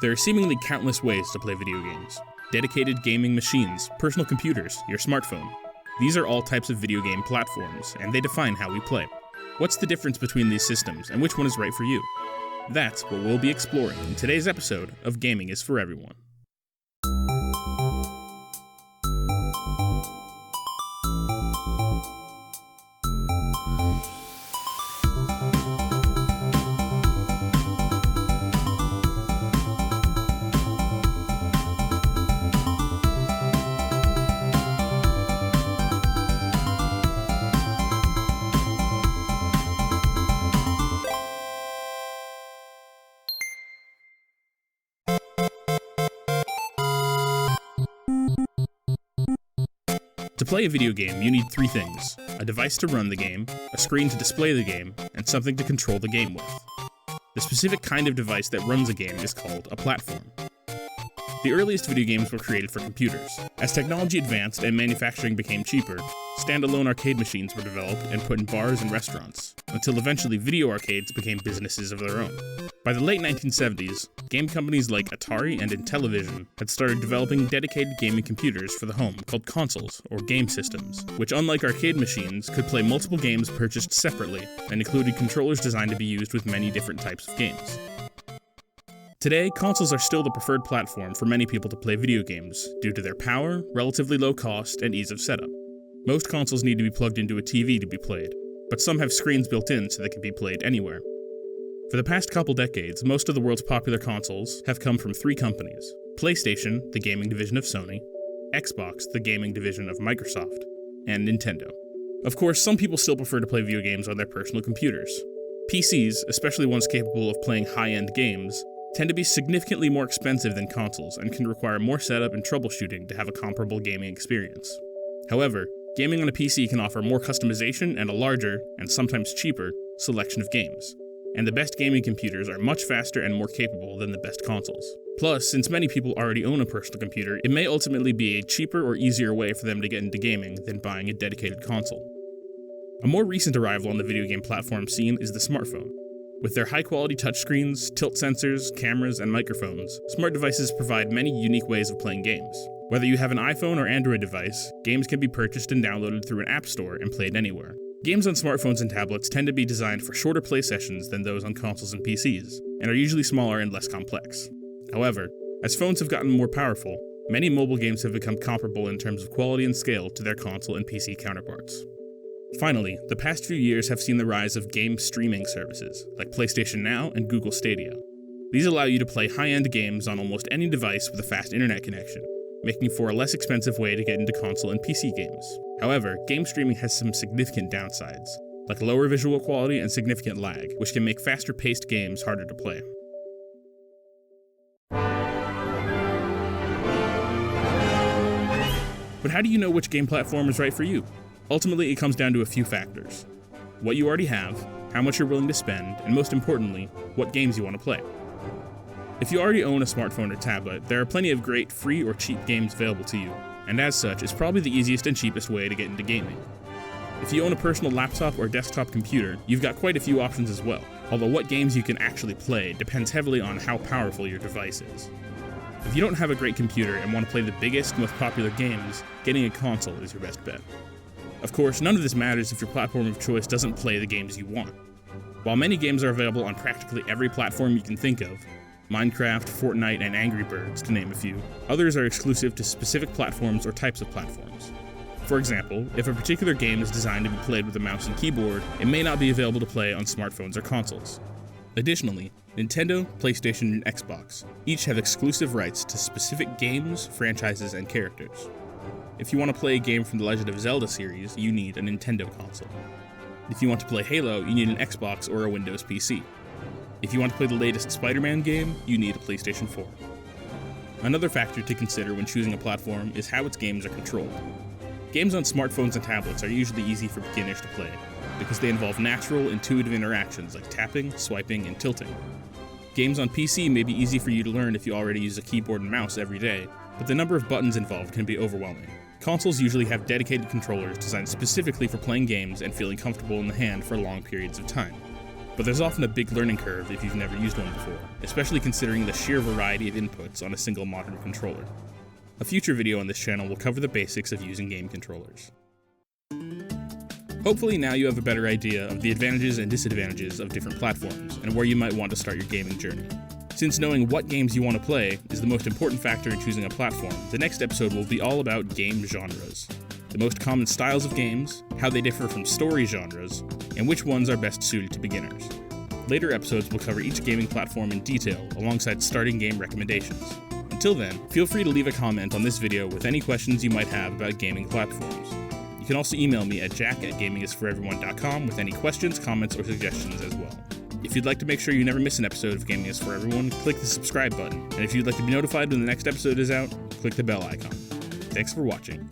There are seemingly countless ways to play video games. Dedicated gaming machines, personal computers, your smartphone. These are all types of video game platforms, and they define how we play. What's the difference between these systems, and which one is right for you? That's what we'll be exploring in today's episode of Gaming is for Everyone. To play a video game, you need three things: a device to run the game, a screen to display the game, and something to control the game with. The specific kind of device that runs a game is called a platform. The earliest video games were created for computers. As technology advanced and manufacturing became cheaper, standalone arcade machines were developed and put in bars and restaurants, until eventually video arcades became businesses of their own. By the late 1970s, game companies like Atari and Intellivision had started developing dedicated gaming computers for the home called consoles, or game systems, which unlike arcade machines, could play multiple games purchased separately, and included controllers designed to be used with many different types of games. Today, consoles are still the preferred platform for many people to play video games, due to their power, relatively low cost, and ease of setup. Most consoles need to be plugged into a TV to be played, but some have screens built in so they can be played anywhere. For the past couple decades, most of the world's popular consoles have come from three companies: PlayStation, the gaming division of Sony, Xbox, the gaming division of Microsoft, and Nintendo. Of course, some people still prefer to play video games on their personal computers. PCs, especially ones capable of playing high-end games, tend to be significantly more expensive than consoles and can require more setup and troubleshooting to have a comparable gaming experience. However, gaming on a PC can offer more customization and a larger, and sometimes cheaper, selection of games. And the best gaming computers are much faster and more capable than the best consoles. Plus, since many people already own a personal computer, it may ultimately be a cheaper or easier way for them to get into gaming than buying a dedicated console. A more recent arrival on the video game platform scene is the smartphone. With their high-quality touchscreens, tilt sensors, cameras, and microphones, smart devices provide many unique ways of playing games. Whether you have an iPhone or Android device, games can be purchased and downloaded through an app store and played anywhere. Games on smartphones and tablets tend to be designed for shorter play sessions than those on consoles and PCs, and are usually smaller and less complex. However, as phones have gotten more powerful, many mobile games have become comparable in terms of quality and scale to their console and PC counterparts. Finally, the past few years have seen the rise of game streaming services, like PlayStation Now and Google Stadia. These allow you to play high-end games on almost any device with a fast internet connection, making for a less expensive way to get into console and PC games. However, game streaming has some significant downsides, like lower visual quality and significant lag, which can make faster-paced games harder to play. But how do you know which game platform is right for you? Ultimately, it comes down to a few factors: what you already have, how much you're willing to spend, and most importantly, what games you want to play. If you already own a smartphone or tablet, there are plenty of great free or cheap games available to you, and as such, it's probably the easiest and cheapest way to get into gaming. If you own a personal laptop or desktop computer, you've got quite a few options as well, although what games you can actually play depends heavily on how powerful your device is. If you don't have a great computer and want to play the biggest, most popular games, getting a console is your best bet. Of course, none of this matters if your platform of choice doesn't play the games you want. While many games are available on practically every platform you can think of, Minecraft, Fortnite, and Angry Birds, to name a few, others are exclusive to specific platforms or types of platforms. For example, if a particular game is designed to be played with a mouse and keyboard, it may not be available to play on smartphones or consoles. Additionally, Nintendo, PlayStation, and Xbox each have exclusive rights to specific games, franchises, and characters. If you want to play a game from the Legend of Zelda series, you need a Nintendo console. If you want to play Halo, you need an Xbox or a Windows PC. If you want to play the latest Spider-Man game, you need a PlayStation 4. Another factor to consider when choosing a platform is how its games are controlled. Games on smartphones and tablets are usually easy for beginners to play, because they involve natural, intuitive interactions like tapping, swiping, and tilting. Games on PC may be easy for you to learn if you already use a keyboard and mouse every day, but the number of buttons involved can be overwhelming. Consoles usually have dedicated controllers designed specifically for playing games and feeling comfortable in the hand for long periods of time. but there's often a big learning curve if you've never used one before, especially considering the sheer variety of inputs on a single modern controller. A future video on this channel will cover the basics of using game controllers. Hopefully now you have a better idea of the advantages and disadvantages of different platforms, and where you might want to start your gaming journey. Since knowing what games you want to play is the most important factor in choosing a platform, the next episode will be all about game genres. The most common styles of games, how they differ from story genres, and which ones are best suited to beginners. Later episodes will cover each gaming platform in detail, alongside starting game recommendations. Until then, feel free to leave a comment on this video with any questions you might have about gaming platforms. You can also email me at jack@gamingisforeveryone.com with any questions, comments, or suggestions as well. If you'd like to make sure you never miss an episode of Gaming is for Everyone, click the subscribe button. And if you'd like to be notified when the next episode is out, click the bell icon. Thanks for watching.